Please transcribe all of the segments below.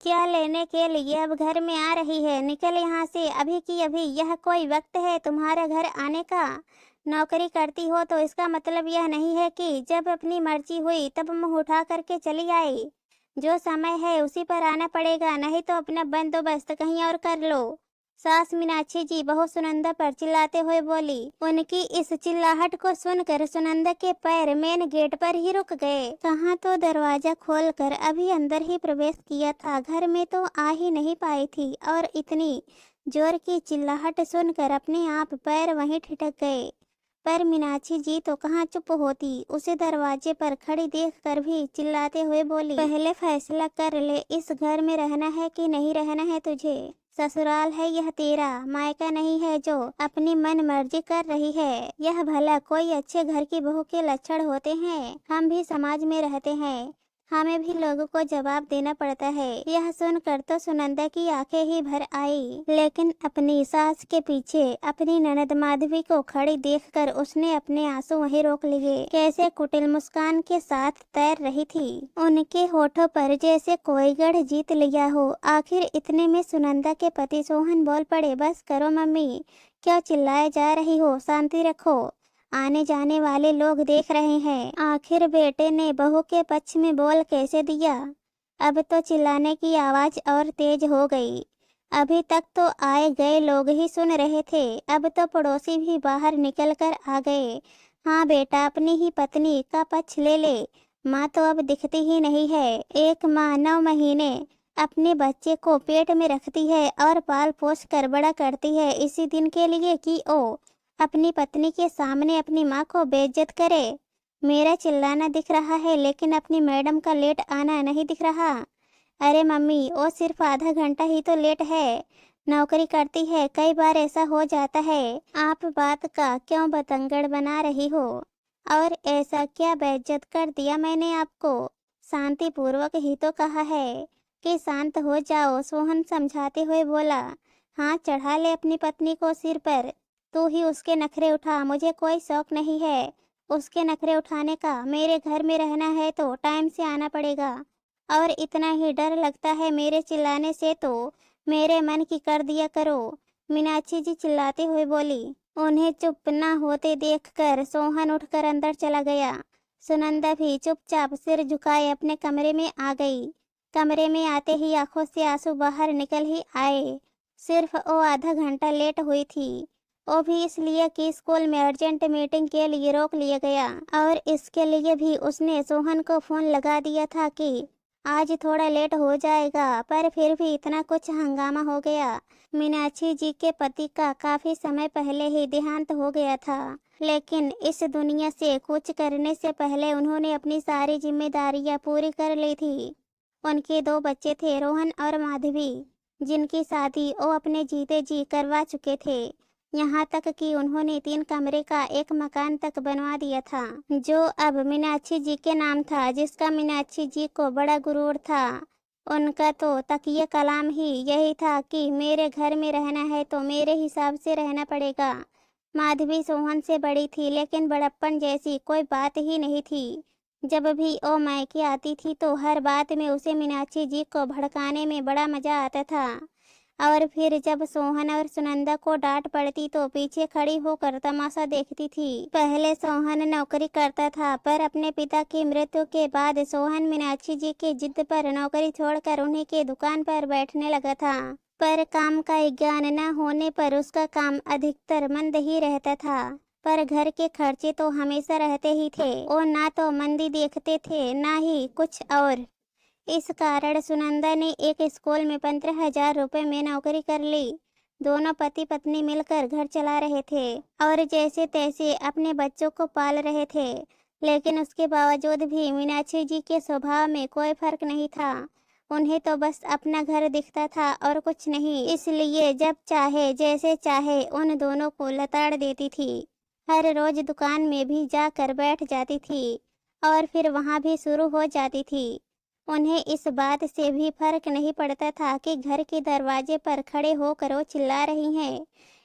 क्या लेने के लिए अब घर में आ रही है? निकल यहाँ से अभी की अभी। यह कोई वक्त है तुम्हारा घर आने का? नौकरी करती हो तो इसका मतलब यह नहीं है कि जब अपनी मर्जी हुई तब मुंह उठा करके चली आई। जो समय है उसी पर आना पड़ेगा, नहीं तो अपना बंदोबस्त कहीं और कर लो। सास मीनाक्षी जी बहू सुनंदा पर चिल्लाते हुए बोली। उनकी इस चिल्लाहट को सुनकर सुनंदा के पैर मेन गेट पर ही रुक गए। कहाँ तो दरवाजा खोलकर अभी अंदर ही प्रवेश किया था, घर में तो आ ही नहीं पाई थी, और इतनी जोर की चिल्लाहट सुनकर अपने आप पैर वहीं ठिठक गए। पर मीनाक्षी जी तो कहाँ चुप होती, उसे दरवाजे पर खड़ी देखकर भी चिल्लाते हुए बोली, पहले फैसला कर ले, इस घर में रहना है कि नहीं रहना है तुझे? ससुराल है यह तेरा, मायका नहीं है जो अपनी मन मर्जी कर रही है। यह भला कोई अच्छे घर की बहू के लक्षण होते हैं? हम भी समाज में रहते हैं, हमें भी लोगों को जवाब देना पड़ता है। यह सुनकर तो सुनंदा की आंखें ही भर आई, लेकिन अपनी सास के पीछे अपनी ननद माधवी को खड़ी देखकर उसने अपने आंसू वहीं रोक लिए। कैसे कुटिल मुस्कान के साथ तैर रही थी, उनके होठों पर जैसे कोई गढ़ जीत लिया हो। आखिर इतने में सुनंदा के पति सोहन बोल पड़े, बस करो मम्मी, क्यों चिल्लाए जा रही हो, शांति रखो, आने जाने वाले लोग देख रहे हैं। आखिर बेटे ने बहू के पक्ष में बोल कैसे दिया? अब तो चिल्लाने की आवाज और तेज हो गई। अभी तक तो आए गए लोग ही सुन रहे थे, अब तो पड़ोसी भी बाहर निकल कर आ गए। हाँ बेटा, अपनी ही पत्नी का पक्ष ले ले, माँ तो अब दिखती ही नहीं है। एक माँ 9 महीने अपने बच्चे को पेट में रखती है और पाल पोस कर बड़ा करती है, इसी दिन के लिए कि ओ अपनी पत्नी के सामने अपनी माँ को बेइज्जत करे। मेरा चिल्लाना दिख रहा है, लेकिन अपनी मैडम का लेट आना नहीं दिख रहा। अरे मम्मी, वो सिर्फ आधा घंटा ही तो लेट है, नौकरी करती है, कई बार ऐसा हो जाता है। आप बात का क्यों बतंगड़ बना रही हो? और ऐसा क्या बेइज्जत कर दिया मैंने आपको? शांति पूर्वक ही तो कहा है कि शांत हो जाओ, सोहन समझाते हुए बोला। हाँ, चढ़ा ले अपनी पत्नी को सिर पर, तू ही उसके नखरे उठा, मुझे कोई शौक नहीं है उसके नखरे उठाने का। मेरे घर में रहना है तो टाइम से आना पड़ेगा, और इतना ही डर लगता है मेरे चिल्लाने से तो मेरे मन की कर दिया करो। मीनाक्षी जी चिल्लाते हुए बोली। उन्हें चुप न होते देखकर सोहन उठकर अंदर चला गया। सुनंदा भी चुपचाप सिर झुकाए अपने कमरे में आ गई। कमरे में आते ही आंखों से आंसू बाहर निकल ही आए। सिर्फ वो आधा घंटा लेट हुई थी, वो भी इसलिए कि स्कूल में अर्जेंट मीटिंग के लिए रोक लिया गया, और इसके लिए भी उसने सोहन को फोन लगा दिया था कि आज थोड़ा लेट हो जाएगा, पर फिर भी इतना कुछ हंगामा हो गया। मीनाक्षी जी के पति का काफी समय पहले ही देहांत हो गया था, लेकिन इस दुनिया से कुछ करने से पहले उन्होंने अपनी सारी जिम्मेदारियां पूरी कर ली थी। उनके 2 बच्चे थे, रोहन और माधवी, जिनकी शादी वो अपने जीते जी करवा चुके थे। यहाँ तक कि उन्होंने 3 कमरे का एक मकान तक बनवा दिया था, जो अब मीनाक्षी जी के नाम था, जिसका मीनाक्षी जी को बड़ा गुरूर था। उनका तो तकिए कलाम ही यही था कि मेरे घर में रहना है तो मेरे हिसाब से रहना पड़ेगा। माधवी सोहन से बड़ी थी, लेकिन बड़प्पन जैसी कोई बात ही नहीं थी। जब भी वो मायके आती थी तो हर बात में उसे मीनाक्षी जी को भड़काने में बड़ा मजा आता था, और फिर जब सोहन और सुनंदा को डांट पड़ती तो पीछे खड़ी होकर तमाशा देखती थी। पहले सोहन नौकरी करता था, पर अपने पिता की मृत्यु के बाद सोहन मीनाक्षी जी की जिद पर नौकरी छोड़कर उन्हीं के दुकान पर बैठने लगा था। पर काम का ज्ञान न होने पर उसका काम अधिकतर मंद ही रहता था, पर घर के खर्चे तो हमेशा रहते ही थे। वो ना तो मंदी देखते थे, ना ही कुछ और। इस कारण सुनंदा ने एक स्कूल में 15,000 रुपए में नौकरी कर ली। दोनों पति पत्नी मिलकर घर चला रहे थे और जैसे तैसे अपने बच्चों को पाल रहे थे, लेकिन उसके बावजूद भी मीनाक्षी जी के स्वभाव में कोई फर्क नहीं था। उन्हें तो बस अपना घर दिखता था और कुछ नहीं, इसलिए जब चाहे जैसे चाहे उन दोनों को लताड़ देती थी। हर रोज दुकान में भी जाकर बैठ जाती थी और फिर वहां भी शुरू हो जाती थी। उन्हें इस बात से भी फर्क नहीं पड़ता था कि घर के दरवाजे पर खड़े होकर वो चिल्ला रही हैं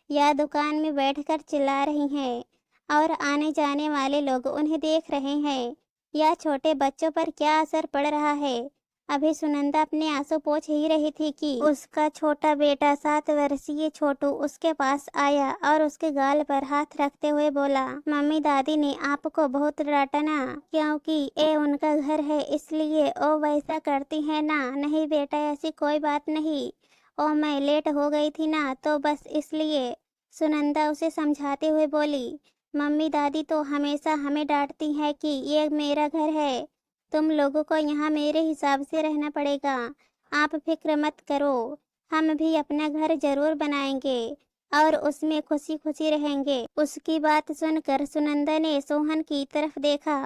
या दुकान में बैठकर चिल्ला रही हैं, और आने जाने वाले लोग उन्हें देख रहे हैं या छोटे बच्चों पर क्या असर पड़ रहा है। अभी सुनंदा अपने आंसू पोंछ ही रही थी कि उसका छोटा बेटा 7 वर्षीय छोटू उसके पास आया और उसके गाल पर हाथ रखते हुए बोला, मम्मी दादी ने आपको बहुत डांटा ना, क्योंकि ये उनका घर है इसलिए वो वैसा करती है ना। नहीं बेटा, ऐसी कोई बात नहीं, ओ मैं लेट हो गई थी ना तो बस इसलिए। सुनंदा उसे समझाते हुए बोली, मम्मी दादी तो हमेशा हमें डांटती है कि ये मेरा घर है, तुम लोगों को यहाँ मेरे हिसाब से रहना पड़ेगा। आप फिक्र मत करो, हम भी अपना घर जरूर बनाएंगे और उसमें खुशी खुशी रहेंगे। उसकी बात सुनकर सुनंदा ने सोहन की तरफ देखा।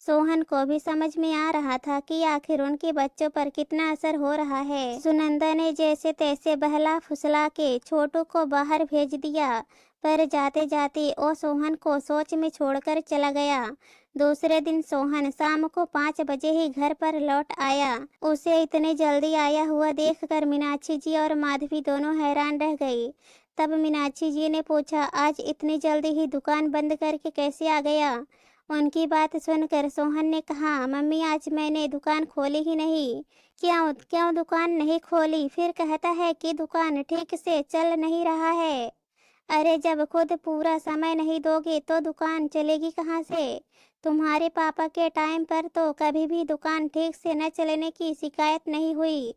सोहन को भी समझ में आ रहा था कि आखिर उनके बच्चों पर कितना असर हो रहा है। सुनंदा ने जैसे तैसे बहला फुसला के छोटू को बाहर भेज दिया, पर जाते जाते वो सोहन को सोच में छोड़कर चला गया। दूसरे दिन सोहन शाम को 5 बजे ही घर पर लौट आया। उसे इतने जल्दी आया हुआ देखकर मीनाक्षी जी और माधवी दोनों हैरान रह गई। तब मीनाक्षी जी ने पूछा, आज इतनी जल्दी ही दुकान बंद करके कैसे आ गया? उनकी बात सुनकर सोहन ने कहा, मम्मी आज मैंने दुकान खोली ही नहीं। क्यों क्यों दुकान नहीं खोली? फिर कहता है कि दुकान ठीक से चल नहीं रहा है। अरे जब खुद पूरा समय नहीं दोगे तो दुकान चलेगी कहाँ से? तुम्हारे पापा के टाइम पर तो कभी भी दुकान ठीक से न चलने की शिकायत नहीं हुई।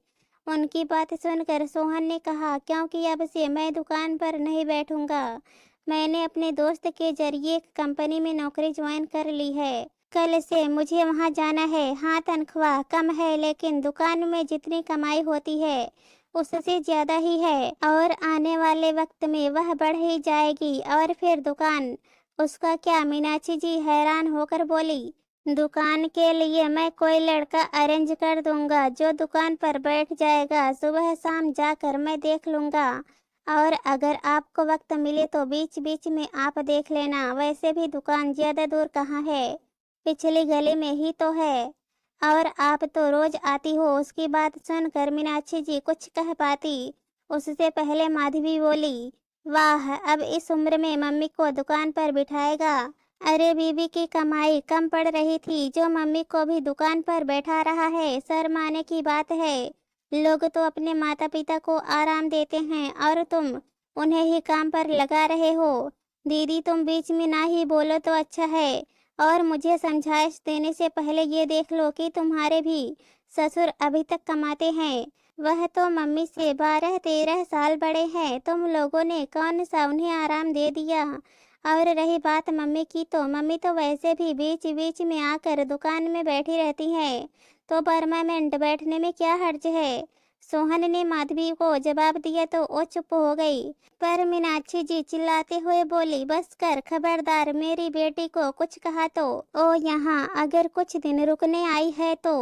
उनकी बात सुनकर सोहन ने कहा, क्योंकि अब से मैं दुकान पर नहीं बैठूंगा। मैंने अपने दोस्त के जरिए एक कंपनी में नौकरी ज्वाइन कर ली है। कल से मुझे वहां जाना है। हाँ, तनख्वाह कम है लेकिन दुकान में जितनी कमाई होती है उससे ज्यादा ही है और आने वाले वक्त में वह बढ़ ही जाएगी। और फिर दुकान, उसका क्या? मीनाक्षी जी हैरान होकर बोली, दुकान के लिए मैं कोई लड़का अरेंज कर दूंगा जो दुकान पर बैठ जाएगा। सुबह शाम जाकर मैं देख लूंगा और अगर आपको वक्त मिले तो बीच बीच में आप देख लेना। वैसे भी दुकान ज्यादा दूर कहाँ है, पिछली गली में ही तो है और आप तो रोज आती हो। उसकी बात सुनकर मीनाक्षी जी कुछ कह पाती उससे पहले माधवी बोली, वाह, अब इस उम्र में मम्मी को दुकान पर बिठाएगा। अरे बीबी की कमाई कम पड़ रही थी जो मम्मी को भी दुकान पर बैठा रहा है। शर्माने की बात है, लोग तो अपने माता पिता को आराम देते हैं और तुम उन्हें ही काम पर लगा रहे हो। दीदी तुम बीच में ना ही बोलो तो अच्छा है। और मुझे समझाइश देने से पहले ये देख लो कि तुम्हारे भी ससुर अभी तक कमाते हैं। वह तो मम्मी से 12-13 साल बड़े हैं। तुम लोगों ने कौन सा उन्हें आराम दे दिया? और रही बात मम्मी की, तो मम्मी तो वैसे भी बीच बीच में आकर दुकान में बैठी रहती हैं, तो परमानेंट बैठने में क्या हर्ज है? सोहन ने माधवी को जवाब दिया तो वो चुप हो गई। पर मीनाक्षी जी चिल्लाते हुए बोली, बस कर, खबरदार मेरी बेटी को कुछ कहा तो ओ यहाँ अगर कुछ दिन रुकने आई है तो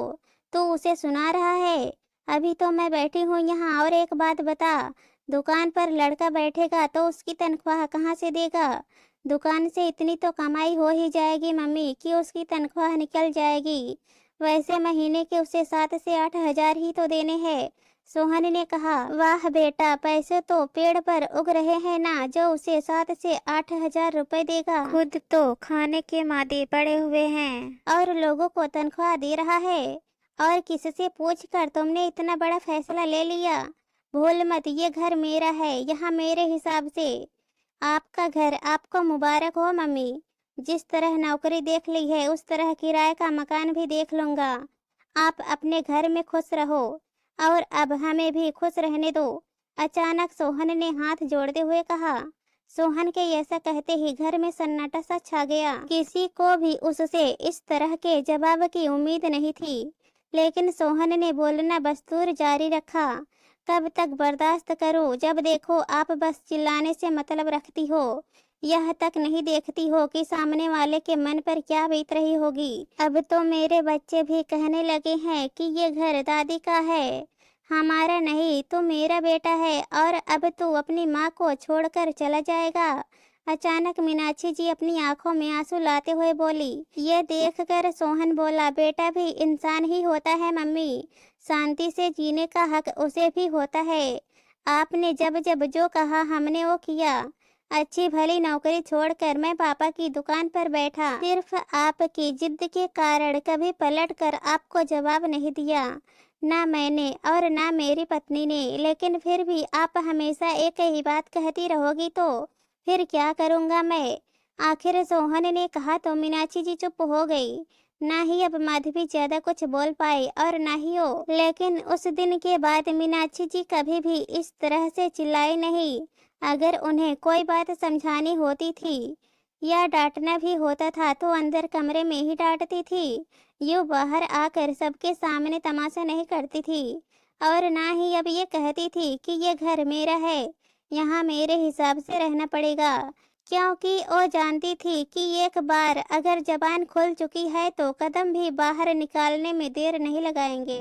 तू उसे सुना रहा है। अभी तो मैं बैठी हूँ यहाँ। और एक बात बता, दुकान पर लड़का बैठेगा तो उसकी तनख्वाह कहाँ से देगा? दुकान से इतनी तो कमाई हो ही जाएगी मम्मी कि उसकी तनख्वाह निकल जाएगी। वैसे महीने के उसे 7 से 8 हजार ही तो देने हैं। सोहन ने कहा, वाह बेटा, पैसे तो पेड़ पर उग रहे हैं ना जो उसे 7 से 8 हजार रुपए देगा। खुद तो खाने के मादे पड़े हुए हैं और लोगों को तनख्वाह दे रहा है। और किससे पूछकर तुमने इतना बड़ा फैसला ले लिया? भूल मत, ये घर मेरा है, यहाँ मेरे हिसाब से आपका घर। आपको मुबारक हो मम्मी। जिस तरह नौकरी देख ली है उस तरह किराए का मकान भी देख लूंगा। आप अपने घर में खुश रहो और अब हमें भी खुश रहने दो। अचानक सोहन ने हाथ जोड़ते हुए कहा। सोहन के ऐसा कहते ही घर में सन्नाटा सा छा गया। किसी को भी उससे इस तरह के जवाब की उम्मीद नहीं थी, लेकिन सोहन ने बोलना बस्तूर जारी रखा। कब तक बर्दाश्त करूं? जब देखो आप बस चिल्लाने से मतलब रखती हो। यह तक नहीं देखती हो कि सामने वाले के मन पर क्या बीत रही होगी। अब तो मेरे बच्चे भी कहने लगे हैं कि ये घर दादी का है, हमारा नहीं। तो मेरा बेटा है और अब तू अपनी माँ को छोड़कर चला जाएगा। अचानक मीनाक्षी जी अपनी आंखों में आंसू लाते हुए बोली। ये देखकर सोहन बोला, बेटा भी इंसान ही होता है मम्मी, शांति से जीने का हक उसे भी होता है। आपने जब जब जो कहा हमने वो किया। अच्छी भली नौकरी छोड़कर मैं पापा की दुकान पर बैठा, सिर्फ आपकी जिद के कारण कभी पलट कर आपको जवाब नहीं दिया। ना मैंने और ना मेरी पत्नी ने, लेकिन फिर भी आप हमेशा एक ही बात कहती रहोगी तो फिर क्या करूँगा मैं। आखिर सोहन ने कहा तो मीनाक्षी जी चुप हो गई। ना ही अब माधवी ज्यादा कुछ बोल पाई और ना ही वो, लेकिन उस दिन के बाद मीनाक्षी जी कभी भी इस तरह से चिल्लाई नहीं। अगर उन्हें कोई बात समझानी होती थी या डांटना भी होता था तो अंदर कमरे में ही डांटती थी। यूँ बाहर आकर सबके सामने तमाशा नहीं करती थी। और ना ही अब ये कहती थी कि ये घर मेरा है, यहाँ मेरे हिसाब से रहना पड़ेगा, क्योंकि वो जानती थी कि एक बार अगर जबान खुल चुकी है तो कदम भी बाहर निकालने में देर नहीं लगाएंगे।